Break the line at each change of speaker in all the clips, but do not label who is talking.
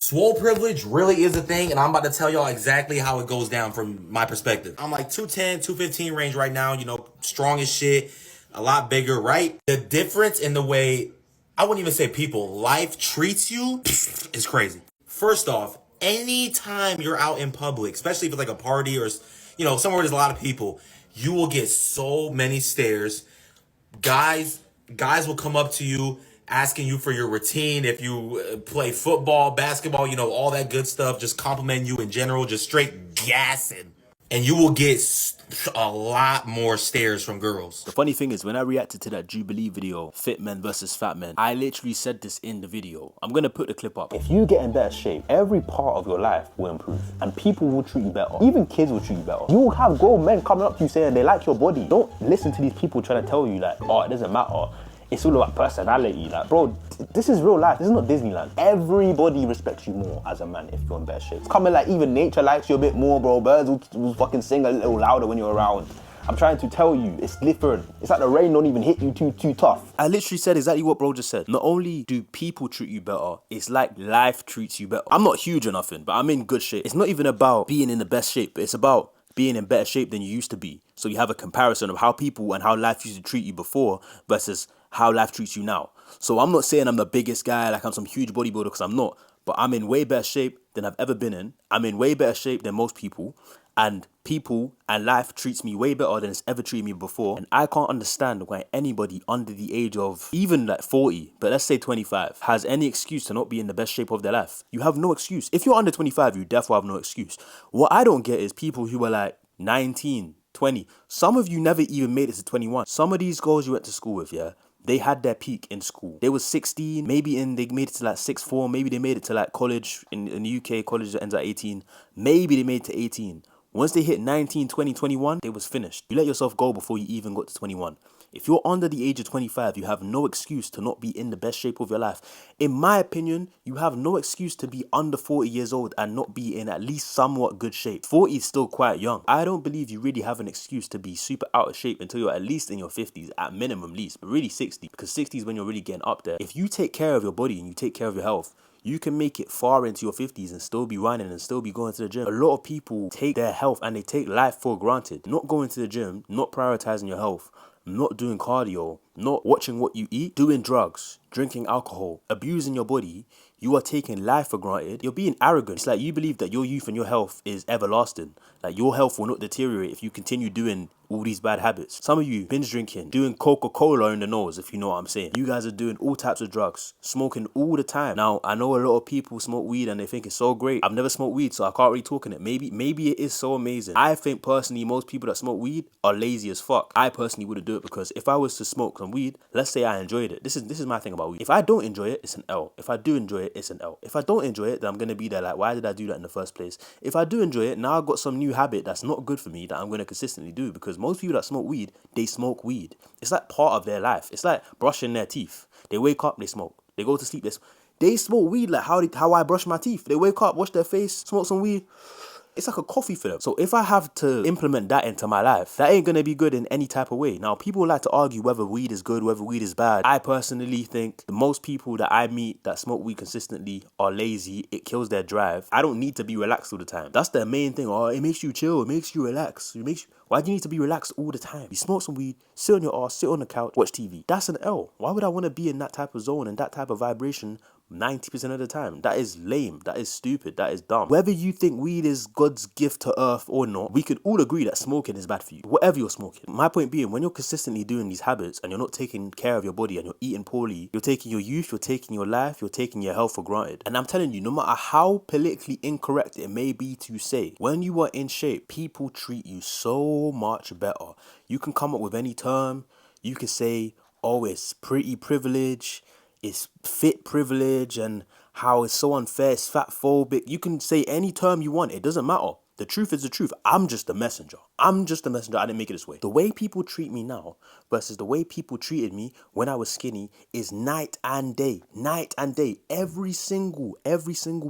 Swole privilege really is a thing, and I'm about to tell y'all exactly how it goes down from my perspective. I'm like 210, 215 range right now, strong as shit, a lot bigger, right? The difference in the way, I wouldn't even say people, life treats you is crazy. First off, anytime you're out in public, especially if it's like a party or, somewhere where there's a lot of people, you will get so many stares. Guys will come up to you asking you for your routine, if you play football, basketball, all that good stuff, just complimenting you in general, just straight gassing. And you will get a lot more stares from girls.
The funny thing is, when I reacted to that Jubilee video, Fit Men versus Fat Men, I literally said this in the video. I'm gonna put the clip up.
If you get in better shape, every part of your life will improve and people will treat you better. Even kids will treat you better. You will have grown men coming up to you saying they like your body. Don't listen to these people trying to tell you like, oh, it doesn't matter. It's all about personality. Like, bro, this is real life. This is not Disneyland. Everybody respects you more as a man if you're in better shape. It's coming like even nature likes you a bit more, bro. Birds will fucking sing a little louder when you're around. I'm trying to tell you, it's different. It's like the rain don't even hit you too tough.
I literally said exactly what bro just said. Not only do people treat you better, it's like life treats you better. I'm not huge or nothing, but I'm in good shape. It's not even about being in the best shape, but it's about being in better shape than you used to be. So you have a comparison of how people and how life used to treat you before versus how life treats you now. So I'm not saying I'm the biggest guy, like I'm some huge bodybuilder, because I'm not. But I'm in way better shape than I've ever been in. I'm in way better shape than most people. And people and life treats me way better than it's ever treated me before. And I can't understand why anybody under the age of even like 40, but let's say 25, has any excuse to not be in the best shape of their life. You have no excuse. If you're under 25, you definitely have no excuse. What I don't get is people who are like 19, 20. Some of you never even made it to 21. Some of these girls you went to school with, yeah, they had their peak in school. They was 16, maybe they made it to like 6th form, maybe they made it to like college in the UK, college ends at 18. Maybe they made it to 18. Once they hit 19, 20, 21, they was finished. You let yourself go before you even got to 21. If you're under the age of 25, you have no excuse to not be in the best shape of your life. In my opinion, you have no excuse to be under 40 years old and not be in at least somewhat good shape. 40 is still quite young. I don't believe you really have an excuse to be super out of shape until you're at least in your 50s, at minimum least, but really 60, because 60 is when you're really getting up there. If you take care of your body and you take care of your health, you can make it far into your 50s and still be running and still be going to the gym. A lot of people take their health and they take life for granted. Not going to the gym, not prioritizing your health, not doing cardio, not watching what you eat, doing drugs, drinking alcohol, abusing your body. You are taking life for granted. You're being arrogant. It's like you believe that your youth and your health is everlasting. Like your health will not deteriorate if you continue doing all these bad habits. Some of you binge drinking, doing Coca-Cola in the nose, if you know what I'm saying. You guys are doing all types of drugs, smoking all the time. Now, I know a lot of people smoke weed and they think it's so great. I've never smoked weed, so I can't really talk in it. Maybe it is so amazing. I think personally, most people that smoke weed are lazy as fuck. I personally wouldn't do it because if I was to smoke some weed, let's say I enjoyed it. This is my thing about weed. If I don't enjoy it, it's an L. If I do enjoy it, it's an L. If I don't enjoy it, then I'm gonna be there like, why did I do that in the first place? If I do enjoy it, now I've got some new habit that's not good for me that I'm gonna consistently do, because most people that smoke weed, they smoke weed. It's like part of their life. It's like brushing their teeth. They wake up, they smoke. They go to sleep, they smoke weed like how I brush my teeth. They wake up, wash their face, smoke some weed. It's like a coffee for them. So if I have to implement that into my life, that ain't gonna be good in any type of way. Now, people like to argue whether weed is good, whether weed is bad. I personally think the most people that I meet that smoke weed consistently are lazy. It kills their drive. I don't need to be relaxed all the time. That's the main thing. Oh, it makes you chill. It makes you relax. Why do you need to be relaxed all the time? You smoke some weed, sit on your ass, sit on the couch, watch TV. That's an L. Why would I want to be in that type of zone and that type of vibration 90% of the time? That is lame. That is stupid. That is dumb. Whether you think weed is God's gift to earth or not, we could all agree that smoking is bad for you. Whatever you're smoking. My point being, when you're consistently doing these habits and you're not taking care of your body and you're eating poorly, you're taking your youth, you're taking your life, you're taking your health for granted. And I'm telling you, no matter how politically incorrect it may be to say, when you are in shape, people treat you so much better. You can come up with any term. You can say, oh, it's pretty privilege, it's fit privilege, and how it's so unfair, it's fat phobic. You can say any term you want. It doesn't matter. The truth is the truth. I'm just a messenger. I didn't make it this way. The way people treat me now versus the way people treated me when I was skinny is night and day. Night and day. Every single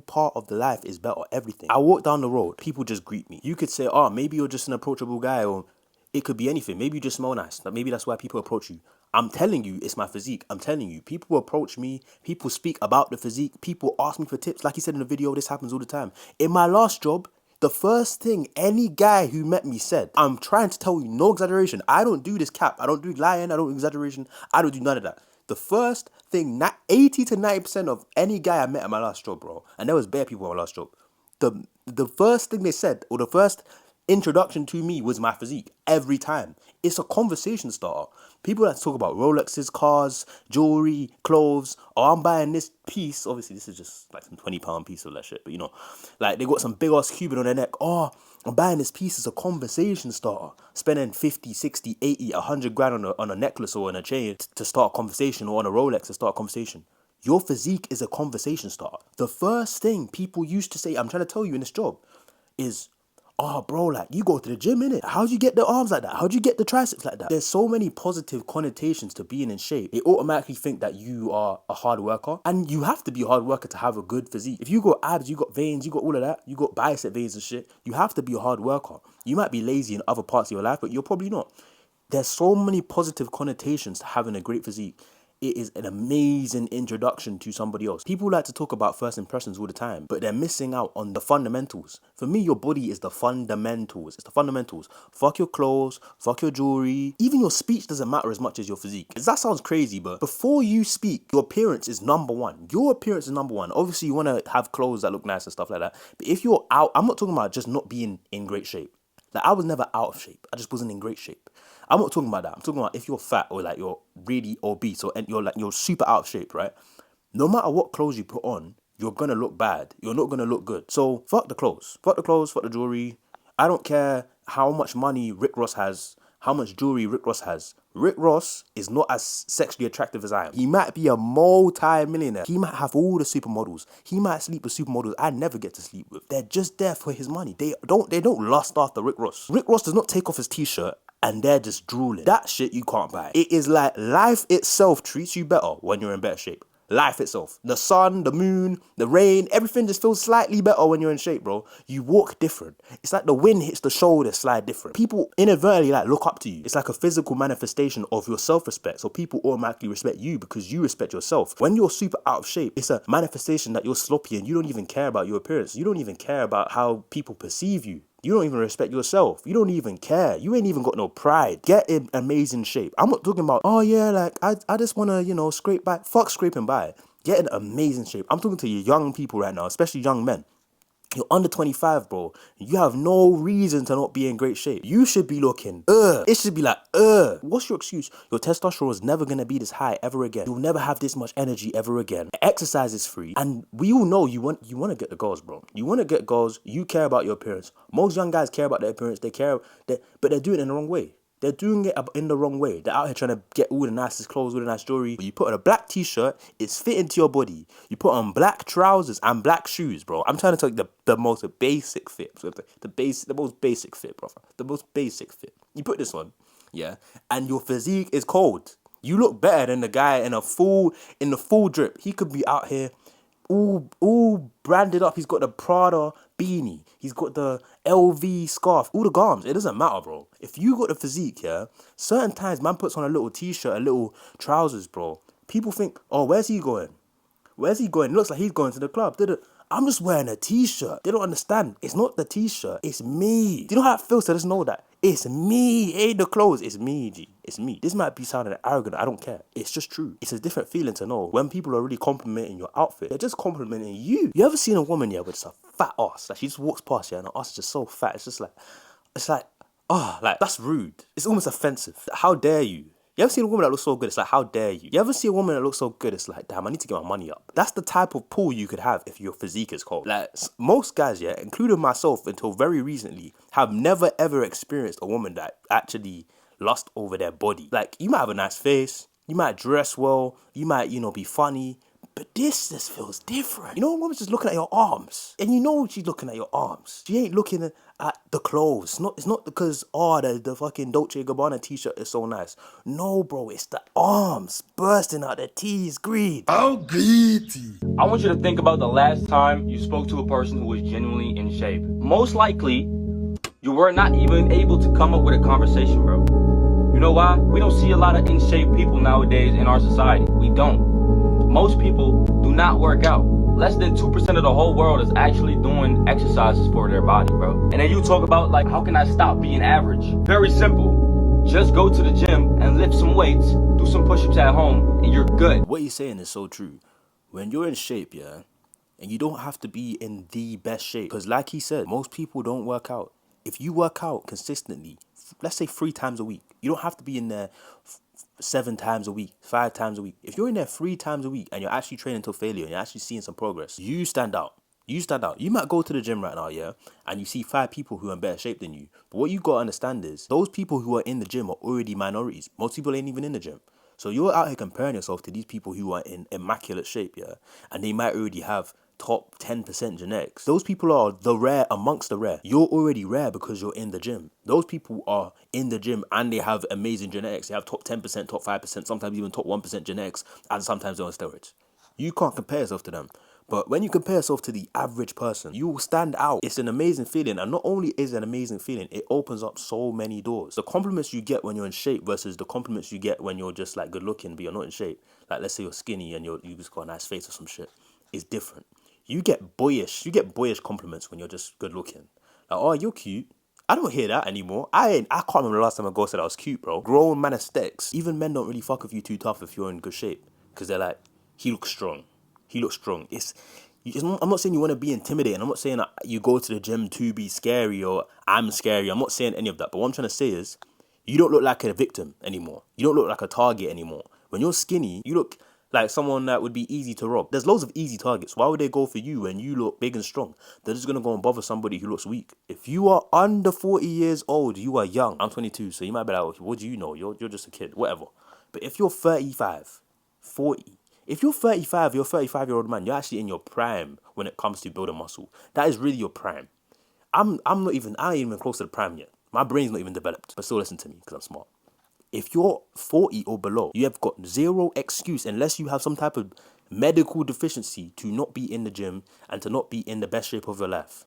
part of the life is better. Everything. I walk down the road, people just greet me. You could say, oh, maybe you're just an approachable guy, or it could be anything. Maybe you just smell nice. Maybe that's why people approach you. I'm telling you, it's my physique. I'm telling you, people approach me, people speak about the physique, people ask me for tips. Like he said in the video, this happens all the time. In my last job, the first thing any guy who met me said, I'm trying to tell you, no exaggeration. I don't do this cap. I don't do lying. I don't do exaggeration. I don't do none of that. The first thing, 80 to 90% of any guy I met at my last job, bro, and there was bare people at my last job, the first thing they said, or the first introduction to me was my physique every time. It's a conversation starter. People that talk about Rolexes, cars, jewelry, clothes. Oh, I'm buying this piece. Obviously, this is just like some £20 piece of that shit. But you know, like they got some big ass Cuban on their neck. Oh, I'm buying this piece as a conversation starter. Spending 50, 60, 80, 100 grand on a necklace or on a chain to start a conversation, or on a Rolex to start a conversation. Your physique is a conversation starter. The first thing people used to say, I'm trying to tell you in this job, is, oh, bro, like, you go to the gym, innit? How'd you get the arms like that? How'd you get the triceps like that? There's so many positive connotations to being in shape. They automatically think that you are a hard worker. And you have to be a hard worker to have a good physique. If you got abs, you got veins, you got all of that, you got bicep veins and shit, you have to be a hard worker. You might be lazy in other parts of your life, but you're probably not. There's so many positive connotations to having a great physique. It is an amazing introduction to somebody else. People like to talk about first impressions all the time, but they're missing out on the fundamentals. For me, your body is the fundamentals. It's the fundamentals. Fuck your clothes, fuck your jewelry. Even your speech doesn't matter as much as your physique. That sounds crazy, but before you speak, your appearance is number one. Your appearance is number one. Obviously, you want to have clothes that look nice and stuff like that. But if you're out, I'm not talking about just not being in great shape. Like, I was never out of shape. I just wasn't in great shape. I'm not talking about that. I'm talking about if you're fat or like you're really obese or you're super out of shape, right? No matter what clothes you put on, you're gonna look bad. You're not gonna look good. So fuck the clothes. Fuck the clothes, fuck the jewelry. I don't care how much money Rick Ross has, how much jewelry Rick Ross has. Rick Ross is not as sexually attractive as I am. He might be a multi-millionaire. He might have all the supermodels. He might sleep with supermodels I never get to sleep with. They're just there for his money. They don't lust after Rick Ross. Rick Ross does not take off his t-shirt and they're just drooling. That shit you can't buy. It is like life itself treats you better when you're in better shape. Life itself. The sun, the moon, the rain, everything just feels slightly better when you're in shape, bro. You walk different. It's like the wind hits the shoulder, slide different. People inadvertently like look up to you. It's like a physical manifestation of your self-respect. So people automatically respect you because you respect yourself. When you're super out of shape, it's a manifestation that you're sloppy and you don't even care about your appearance. You don't even care about how people perceive you. You don't even respect yourself. You don't even care. You ain't even got no pride. Get in amazing shape. I'm not talking about, oh yeah, like, I just want to, scrape by. Fuck scraping by. Get in amazing shape. I'm talking to you young people right now, especially young men. You're under 25, bro. You have no reason to not be in great shape. You should be looking, It should be like, What's your excuse? Your testosterone is never going to be this high ever again. You'll never have this much energy ever again. Exercise is free. And we all know you want to get the goals, bro. You want to get goals. You care about your appearance. Most young guys care about their appearance. But they're doing it in the wrong way. They're doing it in the wrong way. They're out here trying to get all the nicest clothes, all the nice jewelry. But you put on a black t-shirt, it's fitting to your body. You put on black trousers and black shoes, bro. I'm trying to tell you the most basic fit. The most basic fit, bro. The most basic fit. You put this on, yeah, and your physique is cold. You look better than the guy in the full drip. He could be out here all branded up. He's got the Prada beanie. He's got the LV scarf. All the garms. It doesn't matter, bro. If you got the physique, yeah, certain times man puts on a little t-shirt, a little trousers, bro. People think, oh, where's he going? Where's he going? It looks like he's going to the club. I'm just wearing a t-shirt. They don't understand. It's not the t-shirt. It's me. Do you know how it feels to just know that? It's me. It ain't the clothes. It's me, G. It's me. This might be sounding arrogant. I don't care. It's just true. It's a different feeling to know when people are really complimenting your outfit. They're just complimenting you. You ever seen a woman, yeah, with just a fat ass? Like, she just walks past you and her ass is just so fat. It's like, that's rude. It's almost offensive. How dare you? You ever seen a woman that looks so good? It's like, how dare you? You ever see a woman that looks so good? It's like, damn, I need to get my money up. That's the type of pull you could have if your physique is cold. Like, most guys, yeah, including myself until very recently, have never ever experienced a woman that actually lust over their body. Like, you might have a nice face, you might dress well, you might, be funny, but this just feels different. You know, a woman's just looking at your arms. And you know she's looking at your arms. She ain't looking at the clothes. It's not because, the fucking Dolce & Gabbana t-shirt is so nice. No, bro, it's the arms bursting out the T's greed.
Oh, greedy.
I want you to think about the last time you spoke to a person who was genuinely in shape. Most likely, you were not even able to come up with a conversation, bro. You You know why? We don't see a lot of in shape people nowadays in our society. We don't. Most people do not work out. Less than 2% of the whole world is actually doing exercises for their body, bro. And then you talk about, like, how can I stop being average? Very simple. Just go to the gym and lift some weights, do some push-ups at home, and you're good.
What you're saying is so true. When you're in shape, yeah, and you don't have to be in the best shape, because like he said, most people don't work out. If you work out consistently, let's say 3 times a week, you don't have to be in there 7 times a week, 5 times a week. If you're in there 3 times a week and you're actually training till failure and you're actually seeing some progress, you stand out. You stand out. You might go to the gym right now, yeah, and you see 5 people who are in better shape than you. But what you got to understand is those people who are in the gym are already minorities. Most people ain't even in the gym. So you're out here comparing yourself to these people who are in immaculate shape, yeah, and they might already have top 10% genetics. Those people are the rare amongst the rare. You're already rare because you're in the gym. Those people are in the gym and they have amazing genetics. They have top 10%, top 5%, sometimes even top 1% genetics, and sometimes they're on steroids. You can't compare yourself to them. But when you compare yourself to the average person, you will stand out. It's an amazing feeling. And not only is it an amazing feeling, it opens up so many doors. The compliments you get when you're in shape versus the compliments you get when you're just like good looking, but you're not in shape. Like let's say you're skinny and you just got a nice face or some shit. Is different. You get boyish compliments when you're just good looking. Like, oh, you're cute. I don't hear that anymore. I can't remember the last time a girl said I was cute, bro. Grown man aesthetics. Even men don't really fuck with you too tough if you're in good shape. Because they're like, he looks strong. He looks strong. I'm not saying you want to be intimidating. I'm not saying that you go to the gym to be scary or I'm scary. I'm not saying any of that. But what I'm trying to say is you don't look like a victim anymore. You don't look like a target anymore. When you're skinny, you look like someone that would be easy to rob. There's loads of easy targets. Why would they go for you when you look big and strong? They're just going to go and bother somebody who looks weak. If you are under 40 years old, you are young. I'm 22, so you might be like, what do you know? You're just a kid, whatever. But if you're 35, 40, if you're 35, you're a 35-year-old man, you're actually in your prime when it comes to building muscle. That is really your prime. I ain't even close to the prime yet. My brain's not even developed, but still listen to me because I'm smart. If you're 40 or below, you have got zero excuse unless you have some type of medical deficiency to not be in the gym and to not be in the best shape of your life.